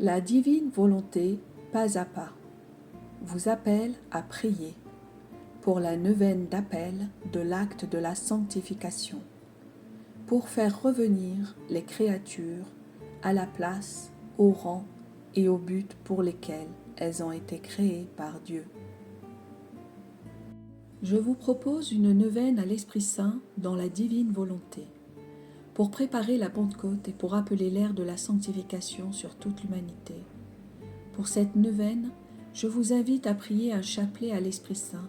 La divine volonté, pas à pas, vous appelle à prier pour la neuvaine d'appel de l'acte de la sanctification, pour faire revenir les créatures à la place, au rang et au but pour lesquels elles ont été créées par Dieu. Je vous propose une neuvaine à l'Esprit Saint dans la divine volonté, pour préparer la Pentecôte et pour appeler l'ère de la sanctification sur toute l'humanité. Pour cette neuvaine, je vous invite à prier un chapelet à l'Esprit Saint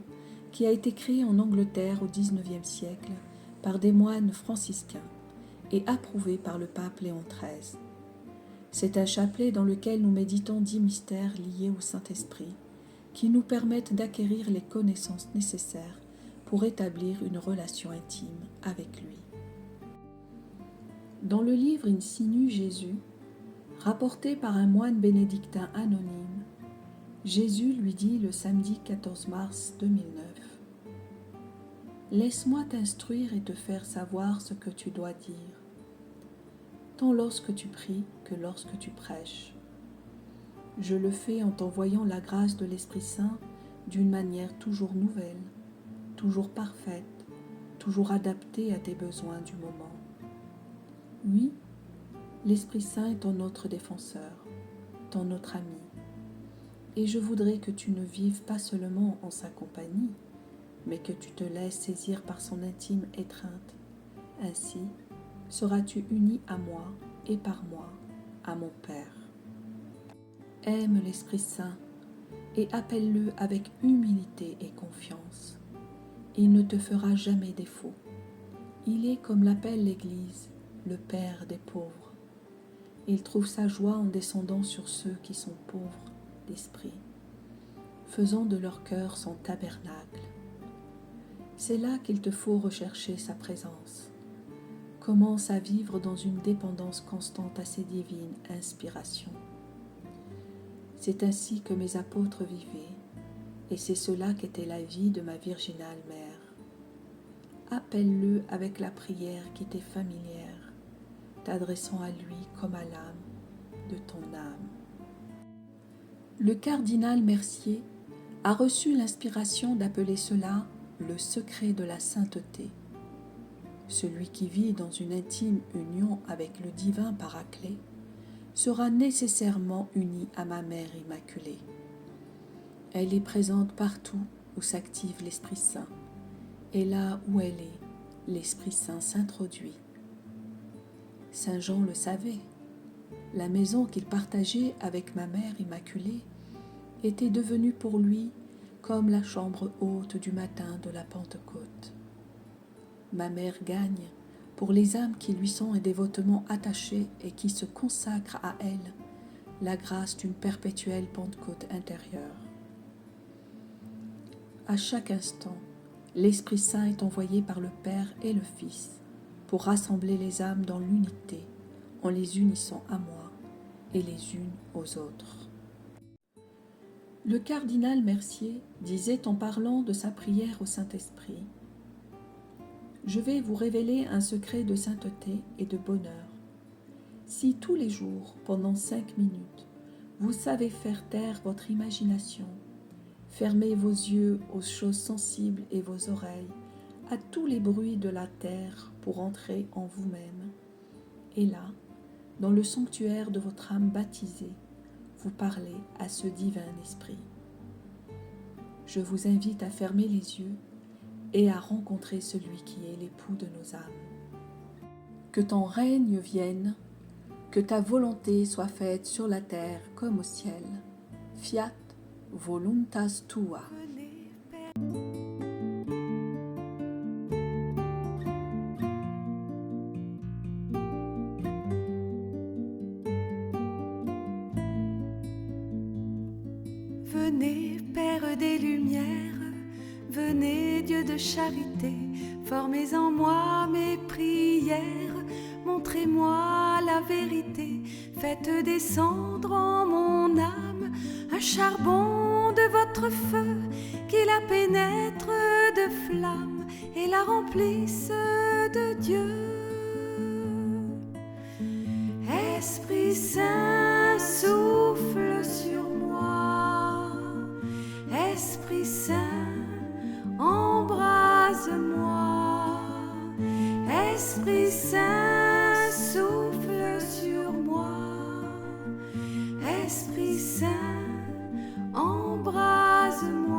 qui a été créé en Angleterre au XIXe siècle par des moines franciscains et approuvé par le pape Léon XIII. C'est un chapelet dans lequel nous méditons 10 mystères liés au Saint-Esprit qui nous permettent d'acquérir les connaissances nécessaires pour établir une relation intime avec lui. Dans le livre Insinue Jésus, rapporté par un moine bénédictin anonyme, Jésus lui dit le samedi 14 mars 2009 « Laisse-moi t'instruire et te faire savoir ce que tu dois dire, tant lorsque tu pries que lorsque tu prêches. Je le fais en t'envoyant la grâce de l'Esprit Saint d'une manière toujours nouvelle, toujours parfaite, toujours adaptée à tes besoins du moment. Oui, l'Esprit Saint est ton autre défenseur, ton autre ami. Et je voudrais que tu ne vives pas seulement en sa compagnie, mais que tu te laisses saisir par son intime étreinte. Ainsi seras-tu uni à moi et par moi à mon Père. Aime l'Esprit Saint et appelle-le avec humilité et confiance. Il ne te fera jamais défaut. Il est, comme l'appelle l'Église, le Père des pauvres. Il trouve sa joie en descendant sur ceux qui sont pauvres d'esprit, faisant de leur cœur son tabernacle. C'est là qu'il te faut rechercher sa présence. Commence à vivre dans une dépendance constante à ses divines inspirations. C'est ainsi que mes apôtres vivaient, et c'est cela qu'était la vie de ma virginale mère. Appelle-le avec la prière qui t'est familière, t'adressant à lui comme à l'âme de ton âme. Le cardinal Mercier a reçu l'inspiration d'appeler cela le secret de la sainteté. Celui qui vit dans une intime union avec le divin Paraclet sera nécessairement uni à ma Mère Immaculée. Elle est présente partout où s'active l'Esprit Saint, et là où elle est, l'Esprit Saint s'introduit. Saint Jean le savait, la maison qu'il partageait avec ma Mère Immaculée était devenue pour lui comme la chambre haute du matin de la Pentecôte. Ma Mère gagne, pour les âmes qui lui sont dévotement attachées et qui se consacrent à elle, la grâce d'une perpétuelle Pentecôte intérieure. À chaque instant, l'Esprit Saint est envoyé par le Père et le Fils pour rassembler les âmes dans l'unité, en les unissant à moi et les unes aux autres. Le cardinal Mercier disait en parlant de sa prière au Saint-Esprit: « Je vais vous révéler un secret de sainteté et de bonheur. Si tous les jours, pendant 5 minutes, vous savez faire taire votre imagination, fermer vos yeux aux choses sensibles et vos oreilles à tous les bruits de la terre pour entrer en vous-même, et là, dans le sanctuaire de votre âme baptisée, vous parlez à ce divin esprit. Je vous invite à fermer les yeux et à rencontrer celui qui est l'époux de nos âmes. Que ton règne vienne, que ta volonté soit faite sur la terre comme au ciel. Fiat voluntas tua. Venez, Père des Lumières, venez, Dieu de charité, formez en moi mes prières, montrez-moi la vérité, faites descendre en mon âme un charbon de votre feu, qui la pénètre de flamme et la remplisse de Dieu. Esprit Saint, souffle Esprit Saint, embrase-moi. Esprit Saint, souffle sur moi. Esprit Saint, embrase-moi.